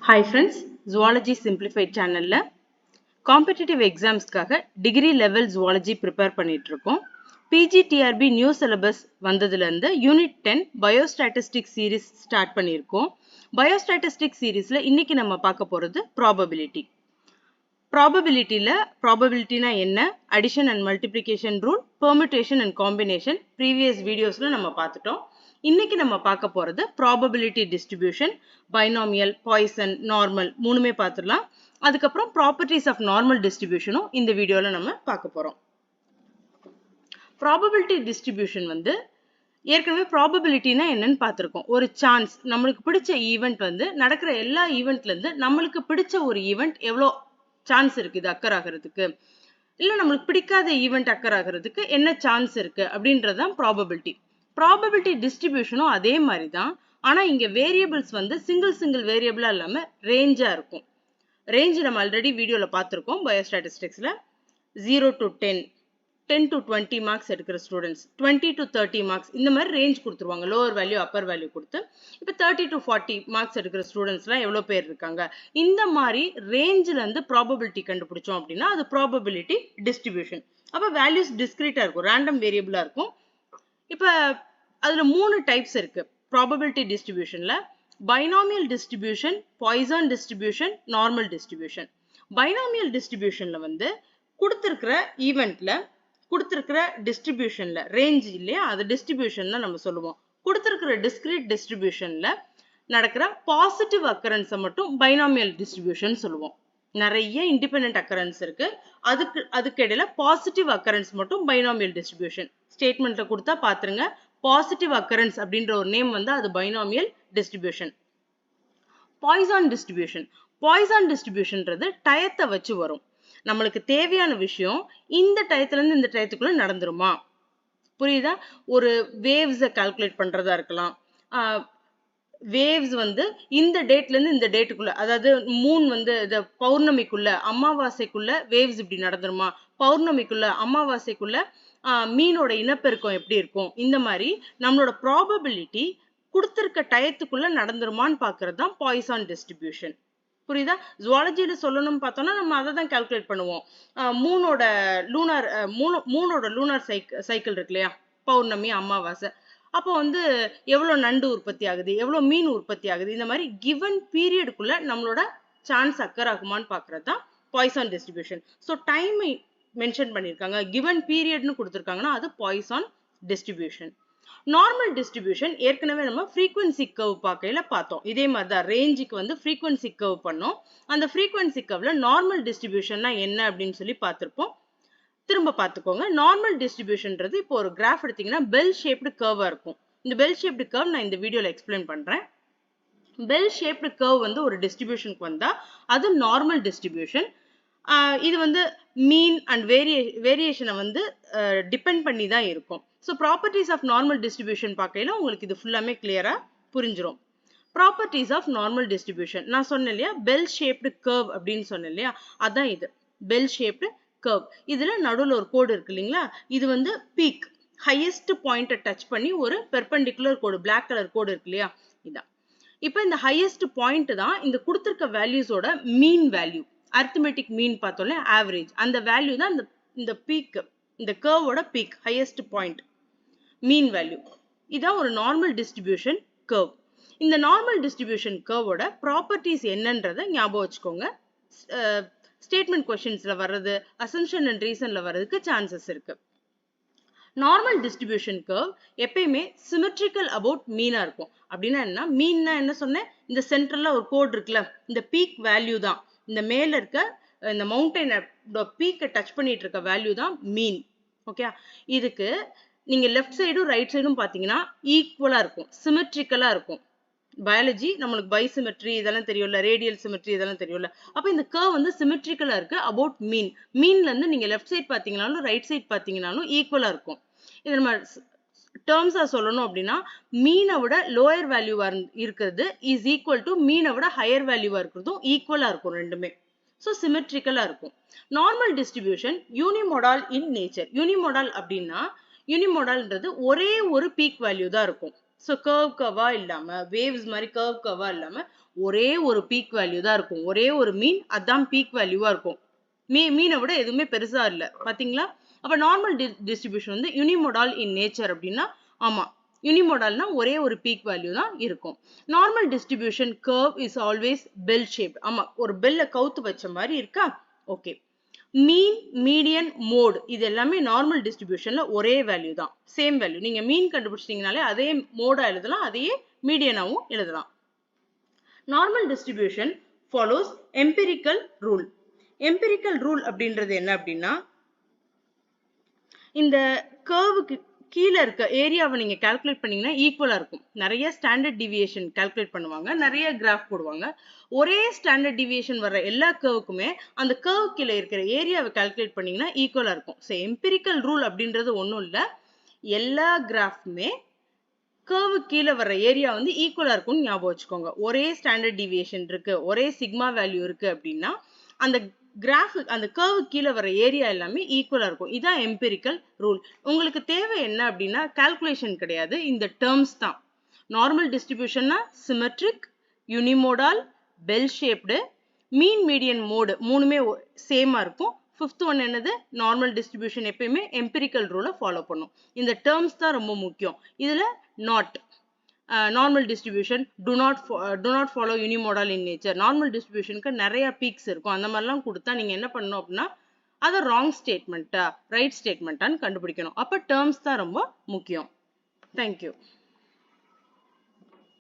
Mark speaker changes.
Speaker 1: Hi friends, Zoology Simplified channel competitive exams காக degree level zoology prepare பண்ணிட்டு இருக்கோம். PGTRB new syllabus வந்ததுல இருந்து unit 10 biostatistics series start பண்ணியிருக்கோம். Biostatistics seriesல இன்னைக்கு நம்ம பார்க்க போறது probability. Probabilityனா என்ன, addition and multiplication rule, permutation and combination previous videosல நம்ம பார்த்துட்டோம். இன்னைக்கு நம்ம பார்க்க போறது probability distribution, binomial, Poisson, normal மூணுமே பார்த்துடலாம். அதுக்கப்புறம் properties of normal distributionும் இந்த வீடியோல நம்ம பார்க்க போறோம். probability distribution வந்து ஏற்கனவே probabilityனா என்னன்னு பார்த்திருக்கோம். ஒரு சான்ஸ், நம்மளுக்கு பிடிச்ச ஈவென்ட் வந்து நடக்கிற எல்லா ஈவென்ட்ல இருந்து நம்மளுக்கு பிடிச்ச ஒரு ஈவென்ட் எவ்வளோ சான்ஸ் இருக்கு இது அக்கர் ஆகிறதுக்கு, இல்ல நம்மளுக்கு பிடிக்காத ஈவென்ட் அக்கர் ஆகிறதுக்கு என்ன சான்ஸ் இருக்கு அப்படின்றதுதான் probability. probability distributionும் அதே மாதிரி தான். ஆனா இங்க வேரியபிள்ஸ் வந்து சிங்கிள் வேரியபிளா இல்லாம ரேஞ்சா இருக்கும். ரேஞ்ச் நம்ம ஆல்ரெடி வீடியோல பார்த்திருக்கோம். பயோஸ்டாட்டிஸ்டிக்ஸ்ல 0 to 10, 10 to 20 மார்க்ஸ் எடுக்கிற ஸ்டூடெண்ட்ஸ், 20 to 30 மார்க்ஸ் இந்த மாதிரி ரேஞ்ச் கொடுத்துருவாங்க. லோவர் வேல்யூ அப்பர் வேல்யூ கொடுத்து இப்போ 30 to 40 மார்க்ஸ் எடுக்கிற ஸ்டூடெண்ட்ஸ்லாம் எவ்வளோ பேர் இருக்காங்க, இந்த மாதிரி ரேஞ்சில் இருந்து ப்ராபபிலிட்டி கண்டுபிடிச்சோம் அப்படின்னா அது ப்ராபபிலிட்டி டிஸ்ட்ரிபியூஷன். அப்போ வேல்யூஸ் டிஸ்கிரீட்டாக இருக்கும், ரேண்டம் வேரியபிளாக இருக்கும். இப்போ அதில் 3 டைப்ஸ் இருக்கு ப்ராபபிலிட்டி டிஸ்ட்ரிபியூஷன்ல. Binomial distribution, Poisson distribution, normal distribution. Binomial டிஸ்ட்ரிபியூஷன்ல வந்து கொடுத்திருக்கிற ஈவெண்ட்ல கொடுத்திருக்கிற டிஸ்ட்ரிபியூஷன்ல ரேஞ்ச் இல்லையா, அது டிஸ்ட்ரிபியூஷன் தான் நம்ம சொல்லுவோம். கொடுத்திருக்கிற டிஸ்கிரீட் டிஸ்ட்ரிபியூஷன்ல நடக்கிற பாசிட்டிவ் அக்கரன்ஸை மட்டும் பைனாமியல் டிஸ்ட்ரிபியூஷன் சொல்லுவோம். நிறைய இண்டிபெண்டன்ட் அக்கரன்ஸ் இருக்கு, அதுக்கு இடையில பாசிட்டிவ் அக்கரன்ஸ் மட்டும் பைனாமியல் டிஸ்ட்ரிபியூஷன். ஸ்டேட்மெண்ட்ல கொடுத்தா பாத்துருங்க, பாசிட்டிவ் அக்கரன்ஸ் அப்படின்ற ஒரு நேம் வந்து அது பைனாமியல் டிஸ்ட்ரிபியூஷன். Poisson distribution. பாய்சான் டிஸ்ட்ரிபியூஷன்ன்றது டயத்தை வச்சு வரும். நம்மளுக்கு தேவையான விஷயம் இந்த டயத்துல இருந்து இந்த டயத்துக்குள்ள நடந்துருமா, புரியுதா? ஒரு வேவ்ஸை கால்குலேட் பண்றதா இருக்கலாம். வேவ்ஸ் வந்து இந்த டேட்ல இருந்து இந்த டேட்டுக்குள்ள, அதாவது மூன் வந்து பௌர்ணமிக்குள்ள அமாவாசைக்குள்ள வேவ்ஸ் இப்படி நடந்துருமா, பௌர்ணமிக்குள்ள அமாவாசைக்குள்ள மீனோட இனப்பெருக்கம் எப்படி இருக்கும், இந்த மாதிரி நம்மளோட ப்ராபபிலிட்டி கொடுத்திருக்க டயத்துக்குள்ள நடந்துருமான்னு பாக்குறது தான் பாய்சான் டிஸ்ட்ரிபியூஷன். புரியுதா? ஜுவாலஜியில சொல்லணும்னு பார்த்தோம்னா நம்ம அதை தான் கால்குலேட் பண்ணுவோம். மூனோட லூனார் சைக்கிள் இருக்கு இல்லையா, பௌர்ணமி அமாவாசை, அப்போ வந்து எவ்வளோ நண்டு உற்பத்தி ஆகுது, எவ்வளோ மீன் உற்பத்தி ஆகுது, இந்த மாதிரி கிவன் பீரியடுக்குள்ள நம்மளோட சான்ஸ் அக்கர் ஆகுமான்னு பார்க்கறது தான் Poisson distribution. So time mention பண்ணியிருக்காங்க, கிவன் பீரியட்னு கொடுத்துருக்காங்கன்னா அது பாய்சான் டிஸ்ட்ரிபியூஷன். நார்மல் டிஸ்ட்ரிபியூஷன் ஏற்கனவே நம்ம ஃப்ரீக்வன்சி கர்வ் பார்க்கையில பார்த்தோம். இதே மாதிரி தான் ரேஞ்சுக்கு வந்து ஃப்ரீக்வன்சி கர்வ் பண்ணோம். அந்த ஃப்ரீக்வன்சி கர்வ்ல நார்மல் டிஸ்ட்ரிபியூஷன்னா என்ன அப்படின்னு சொல்லி பார்த்துருப்போம். திரும்ப பார்த்துக்கோங்க. நார்மல் டிஸ்ட்ரிபியூஷன்ன்றது இப்போ ஒரு கிராஃப் எடுத்தீங்கன்னா பெல் ஷேப்டு கர்வா இருக்கும். இந்த பெல் ஷேப்டு கர்வ் நான் இந்த வீடியோல எக்ஸ்பிளைன் பண்றேன். பெல் ஷேப்டு கர்வ் வந்து ஒரு டிஸ்ட்ரிபியூஷனுக்கு வந்தா அது நார்மல் டிஸ்ட்ரிபியூஷன். இது வந்து மீன் அண்ட் வேரியேஷனை வந்து டிபெண்ட் பண்ணி தான் இருக்கும். So properties of normal distribution பார்க்கையில உங்களுக்கு இது ஃபுல்லாமே கிளியரா புரிஞ்சிடும். ப்ராப்பர்ட்டிஸ் ஆஃப் நார்மல் டிஸ்ட்ரிபியூஷன் நான் சொன்னேன் இல்லையா, பெல் ஷேப்டு கர்வ் அப்படின்னு சொன்னேன் இல்லையா, அதான் இது பெல் ஷேப்டு கர்வ். இதுல நடுவில் ஒரு கோடு இருக்கு இல்லைங்களா, இது வந்து பீக், ஹையஸ்ட் பாயிண்ட்டை டச் பண்ணி ஒரு பெர்பெண்டிகுலர் கோடு, பிளாக் கலர் கோடு இருக்கு இல்லையா, இதான். இப்போ இந்த ஹையஸ்ட் பாயிண்ட் தான் இந்த கொடுத்திருக்க வேல்யூஸோட மீன் வேல்யூ. அரித்மெட்டிக் மீன் பார்த்தோம்ல, ஆவரேஜ், அந்த வேல்யூ தான் இந்த பீக், இந்த கர்வோட peak, highest point, mean value. இதான் ஒரு நார்மல் டிஸ்ட்ரிபியூஷன் கர்வ். இந்த நார்மல் டிஸ்ட்ரிபியூஷன் கர்வோட ப்ராப்பர்ட்டிஸ் என்னன்றதை ஞாபகம் வச்சுக்கோங்க. ஸ்டேட்மெண்ட் கொஸ்டின்ஸ்ல வர்றது, அசம்ஷன் அண்ட் ரீசன்ல வர்றதுக்கு சான்சஸ் இருக்கு. நார்மல் டிஸ்ட்ரிபியூஷன் கர்வ் எப்பயுமே சிமெட்ரிக்கல் அபவுட் மீனா இருக்கும். அப்படின்னா என்ன, மீன்னா என்ன சொன்னேன், இந்த சென்டர்ல ஒரு கோடு இருக்குல்ல, இந்த பீக் வேல்யூ தான், இந்த மேல இருக்க இந்த மவுண்டைன் பீக்கை டச் பண்ணிட்டு இருக்க வேல்யூ தான் மீன். ஓகே, இதுக்கு நீங்க லெஃப்ட் சைடும் ரைட் சைடும் பாத்தீங்கன்னா ஈக்குவலா இருக்கும், சிமெட்ரிக்கலா இருக்கும். பயாலஜி நம்மளுக்கு பைசிமெட்ரி இதெல்லாம் தெரியும்ல, ரேடியல் சிமெட்ரி இதெல்லாம் தெரியும்ல. அப்ப இந்த கர்வ் வந்து சிமெட்ரிக்கலா இருக்கு அபவுட் மீன். மீன்ல இருந்து நீங்க லெஃப்ட் சைட் பாத்தீங்கன்னாலும் ரைட் சைட் பாத்தீங்கன்னாலும் ஈக்குவலா இருக்கும். இது நம்ம டேர்ம்ஸா சொல்லணும் அப்படின்னா, மீனை விட லோயர் வேல்யூவா இருக்கிறது இஸ் ஈக்குவல் டு மீனை விட ஹையர் வேல்யூவா இருக்கிறதும் ஈக்குவலா இருக்கும் ரெண்டுமே. ஸோ சிமெட்ரிக்கலா இருக்கும். Normal distribution unimodal in nature. Unimodal அப்படின்னா, யூனிமோடால்ன்றது ஒரே ஒரு பீக் வேல்யூ தான் இருக்கும். ஸோ கர்வா இல்லாம வேவ்ஸ் மாதிரி கர்வா இல்லாம ஒரே ஒரு பீக் வேல்யூ தான் இருக்கும். ஒரே ஒரு மீன், அதான் பீக் வேல்யூவா இருக்கும். மீனை விட எதுவுமே பெருசா இல்ல. பாத்தீங்களா? அப்ப நார்மல் டிஸ்ட்ரிபியூஷன் வந்து யூனிமோடால் இன் நேச்சர் அப்படின்னா, ஆமா, யூனிமோடால்னா ஒரே ஒரு பீக் வேல்யூ தான் இருக்கும். Normal distribution curve is always bell shape. ஆமா, ஒரு பெல்ல கவுத்து வச்ச மாதிரி இருக்கா? ஓகே. மீன், மீடியன், மோட் இது எல்லாமே நார்மல் டிஸ்ட்ரிபியூஷன்ல ஒரே வேல்யூ தான், சேம் வேல்யூ. நீங்க மீன் கண்டுபிடிச்சிட்டீங்கனாலே அதே மோடா எழுதலாம், அதையே மீடியனாவும் எழுதலாம். Normal distribution follows empirical rule. Empirical rule அப்படின்றது என்ன அப்படின்னா, இந்த கர்வுக்கு கீழே இருக்க ஏரியாவை நீங்க கால்குலேட் பண்ணீங்கன்னா ஈக்குவலா இருக்கும். நிறைய ஸ்டாண்டர்ட் டிவியேஷன் கால்குலேட் பண்ணுவாங்க, நிறைய கிராஃப் போடுவாங்க. ஒரே ஸ்டாண்டர்ட் டிவியேஷன் வர்ற எல்லா கர்வுக்குமே அந்த கர்வ் கீழே இருக்கிற ஏரியாவை கால்குலேட் பண்ணீங்கன்னா ஈக்குவலா இருக்கும். ஸோ எம்பிரிக்கல் ரூல் அப்படின்றது ஒன்றும் இல்லை, எல்லா கிராஃப்மே கர்வு கீழே வர்ற ஏரியா வந்து ஈக்குவலா இருக்கும்னு ஞாபகம் வச்சுக்கோங்க. ஒரே ஸ்டாண்டர்ட் டிவியேஷன் இருக்கு, ஒரே சிக்மா வேல்யூ இருக்கு அப்படின்னா அந்த கிராஃப், அந்த கர்வு கீழே வர ஏரியா எல்லாமே ஈக்குவலா இருக்கும். இதான் எம்பிரிக்கல் ரூல். உங்களுக்கு தேவை என்ன அப்படின்னா கால்குலேஷன் கிடையாது, இந்த டேர்ம்ஸ் தான். நார்மல் டிஸ்ட்ரிபியூஷன்னா symmetric, unimodal, bell shaped, mean, median, mode மூணுமே சேமா இருக்கும். ஃபிஃப்த் ஒன் என்னது? நார்மல் டிஸ்ட்ரிபியூஷன் எப்பயுமே எம்பிரிக்கல் ரூலை ஃபாலோ பண்ணும். இந்த டேர்ம்ஸ் தான் ரொம்ப முக்கியம். இதுல not normal distribution to not follow unimodal in nature. Normal டிஸ்ட்ரிபியூஷனுக்கு நிறைய பீக்ஸ் இருக்கும். அந்த மாதிரிலாம் கொடுத்தா நீங்க என்ன பண்ணணும் அப்படின்னா அதை ராங் ஸ்டேட்மெண்ட்டா ரைட் ஸ்டேட்மெண்ட்டான்னு கண்டுபிடிக்கணும். அப்போ டேர்ம்ஸ் தான் ரொம்ப முக்கியம். தேங்க்யூ.